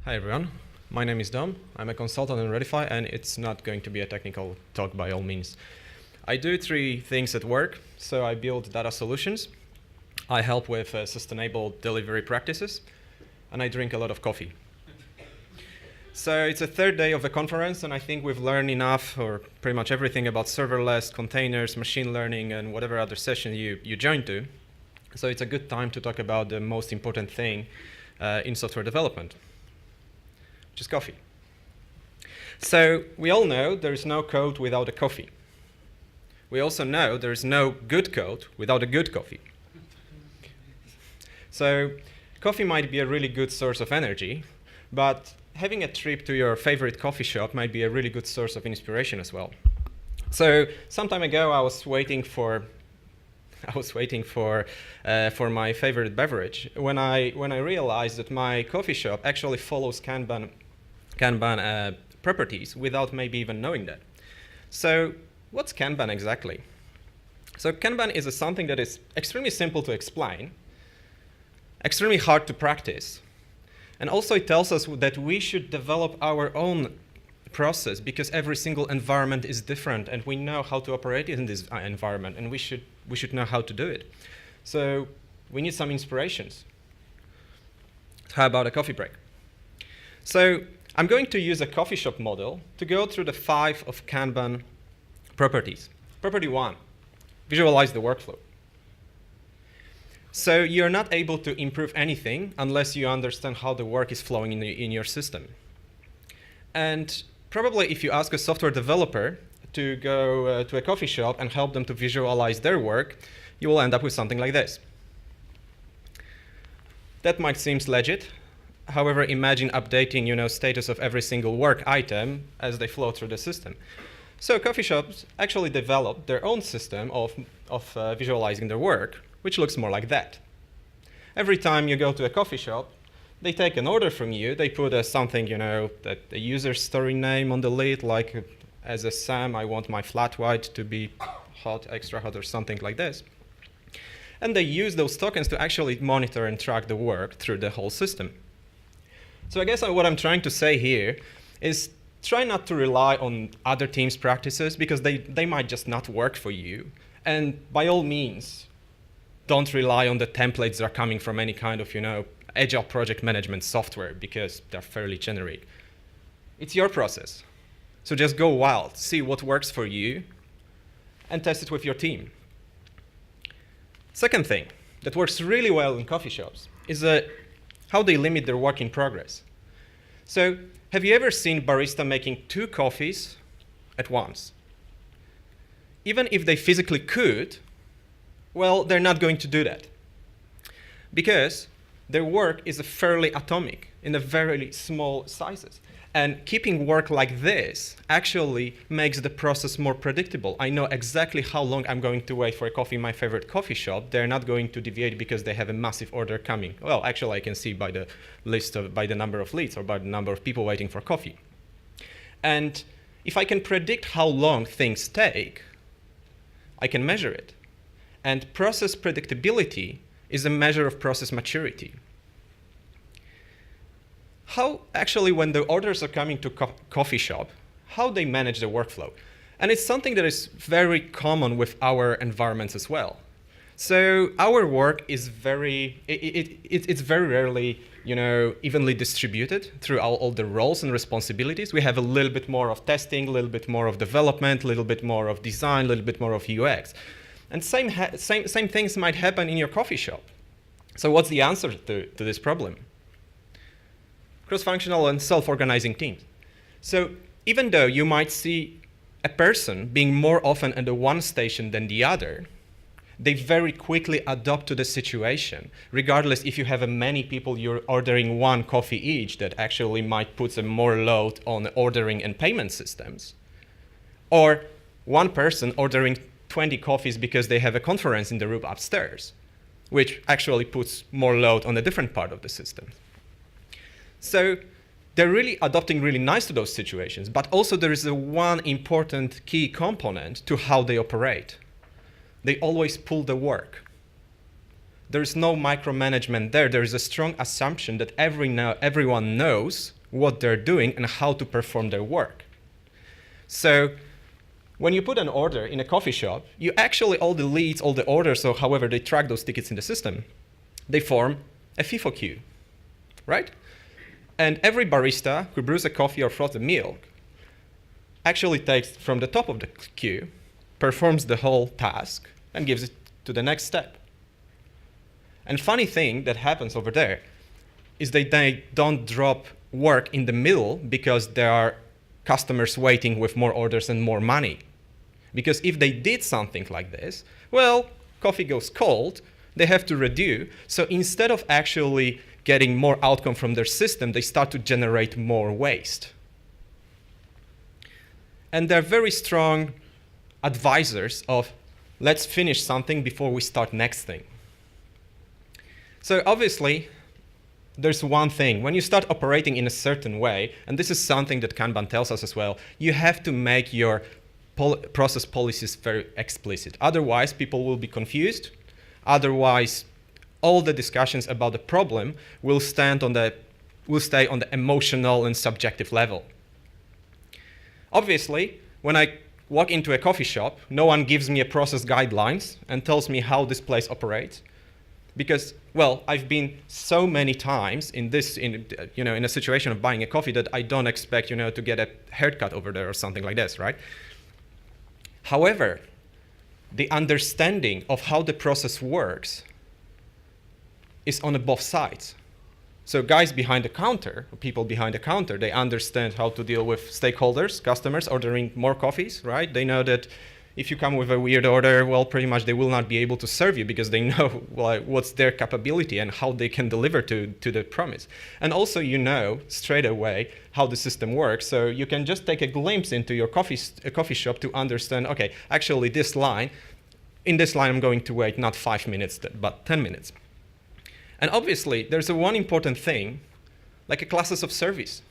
Hi everyone, my name is Dom. I'm a consultant in Redify, and it's not going to be a technical talk by all means. I do three things at work. So I build data solutions, I help with sustainable delivery practices, and I drink a lot of coffee. So it's a third day of the conference, and I think we've learned enough, or pretty much everything, about serverless, containers, machine learning, and whatever other session you join to. So it's a good time to talk about the most important thing in software development, which is coffee. So we all know there is no code without a coffee. We also know there is no good code without a good coffee. So coffee might be a really good source of energy, but having a trip to your favorite coffee shop might be a really good source of inspiration as well. So some time ago, I was waiting for my favorite beverage when I realized that my coffee shop actually follows Kanban properties without maybe even knowing that. So what's Kanban exactly? So Kanban is something that is extremely simple to explain, extremely hard to practice, and also it tells us that we should develop our own process because every single environment is different, and we know how to operate in this environment, and we should know how to do it. So we need some inspirations. How about a coffee break? So I'm going to use a coffee shop model to go through the 5 of Kanban properties. Property 1, visualize the workflow. So you're not able to improve anything unless you understand how the work is flowing in your system. And probably if you ask a software developer to go to a coffee shop and help them to visualize their work, you will end up with something like this. That might seem legit. However, imagine updating, status of every single work item as they flow through the system. So coffee shops actually developed their own system of visualizing their work, which looks more like that. Every time you go to a coffee shop, they take an order from you. They put something, that the user story name on the lid, like as a Sam, I want my flat white to be hot, extra hot, or something like this. And they use those tokens to actually monitor and track the work through the whole system. So I guess what I'm trying to say here is try not to rely on other teams' practices because they might just not work for you. And by all means, don't rely on the templates that are coming from any kind of, agile project management software because they're fairly generic. It's your process. So just go wild, see what works for you, and test it with your team. Second thing that works really well in coffee shops is how they limit their work in progress. So have you ever seen barista making 2 coffees at once? Even if they physically could, well, they're not going to do that because their work is fairly atomic in a very small sizes. And keeping work like this actually makes the process more predictable. I know exactly how long I'm going to wait for a coffee in my favorite coffee shop. They're not going to deviate because they have a massive order coming. Well, actually, I can see by the by the number of leads or by the number of people waiting for coffee. And if I can predict how long things take, I can measure it. And process predictability is a measure of process maturity. How actually, when the orders are coming to coffee shop, how they manage the workflow. And it's something that is very common with our environments as well. So our work is it's very rarely, evenly distributed through all the roles and responsibilities. We have a little bit more of testing, a little bit more of development, a little bit more of design, a little bit more of UX. And same things might happen in your coffee shop. So what's the answer to this problem? Cross-functional and self-organizing teams. So even though you might see a person being more often at the one station than the other, they very quickly adapt to the situation, regardless if you have many people you're ordering 1 coffee each that actually might put some more load on ordering and payment systems, or 1 person ordering 20 coffees because they have a conference in the room upstairs, which actually puts more load on a different part of the system. So they're really adapting really nice to those situations, but also there is one important key component to how they operate. They always pull the work. There is no micromanagement there. There is a strong assumption that everyone knows what they're doing and how to perform their work. So when you put an order in a coffee shop, you actually, all the leads, all the orders, or however they track those tickets in the system, they form a FIFO queue, right? And every barista who brews a coffee or froths a milk actually takes from the top of the queue, performs the whole task, and gives it to the next step. And funny thing that happens over there is that they don't drop work in the middle because there are customers waiting with more orders and more money. Because if they did something like this, well, coffee goes cold, they have to redo. So instead of actually getting more outcome from their system, they start to generate more waste. And they're very strong advisors of, let's finish something before we start next thing. So obviously, there's one thing. When you start operating in a certain way, and this is something that Kanban tells us as well, you have to make your process policies very explicit. Otherwise, people will be confused. Otherwise, all the discussions about the problem will stay on the emotional and subjective level. Obviously, when I walk into a coffee shop, no one gives me a process guidelines and tells me how this place operates. Because, well, I've been so many times in a situation of buying a coffee that I don't expect, to get a haircut over there or something like this, right? However, the understanding of how the process works is on both sides. So guys behind the counter, people behind the counter, they understand how to deal with stakeholders, customers ordering more coffees, right? They know that if you come with a weird order, well, pretty much they will not be able to serve you because they know what's their capability and how they can deliver to the promise. And also you know straight away how the system works, so you can just take a glimpse into your coffee shop to understand, okay, actually in this line I'm going to wait not 5 minutes, but 10 minutes. And obviously, there's one important thing, like a classes of service.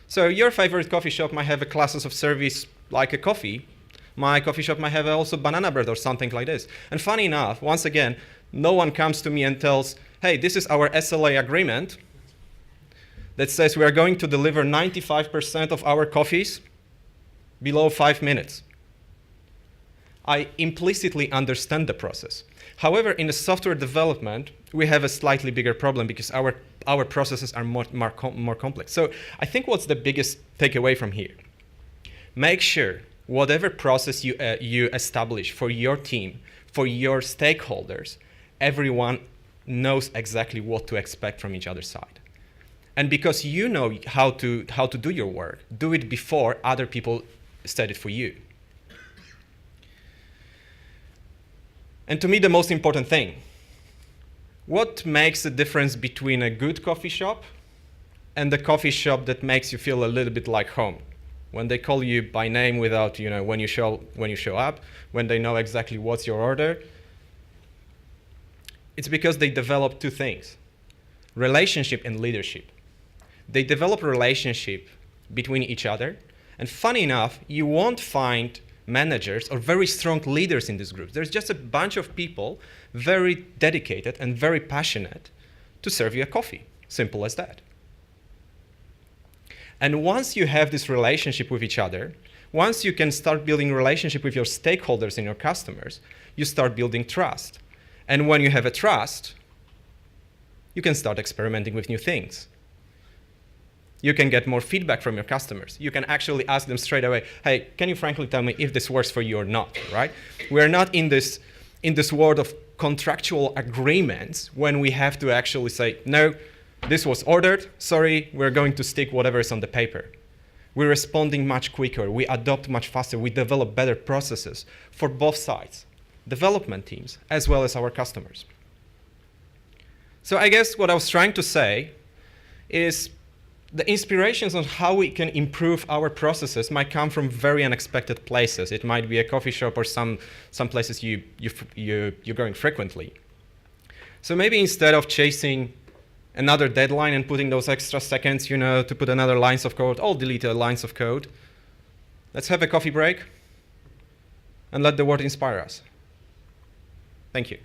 So your favorite coffee shop might have a classes of service like a coffee. My coffee shop might have also banana bread or something like this. And funny enough, once again, no one comes to me and tells, hey, this is our SLA agreement that says we are going to deliver 95% of our coffees below 5 minutes. I implicitly understand the process. However, in the software development, we have a slightly bigger problem because our processes are more complex. So I think what's the biggest takeaway from here? Make sure whatever process you establish for your team, for your stakeholders, everyone knows exactly what to expect from each other's side. And because you know how to do your work, do it before other people set it for you. And to me, the most important thing, what makes the difference between a good coffee shop and the coffee shop that makes you feel a little bit like home? When they call you by name without, when you show up, when they know exactly what's your order, it's because they develop two things, relationship and leadership. They develop relationship between each other, and funny enough, you won't find managers or very strong leaders in these groups. There's just a bunch of people very dedicated and very passionate to serve you a coffee. Simple as that. And once you have this relationship with each other, once you can start building relationship with your stakeholders and your customers, you start building trust. And when you have a trust, you can start experimenting with new things. You can get more feedback from your customers. You can actually ask them straight away, hey, can you frankly tell me if this works for you or not, right? We're not in this world of contractual agreements when we have to actually say, no, this was ordered, sorry, we're going to stick whatever is on the paper. We're responding much quicker, we adopt much faster, we develop better processes for both sides, development teams, as well as our customers. So I guess what I was trying to say is the inspirations on how we can improve our processes might come from very unexpected places. It might be a coffee shop or some places you're going frequently. So maybe instead of chasing another deadline and putting those extra seconds, to put another lines of code, all deleted lines of code, let's have a coffee break and let the word inspire us. Thank you.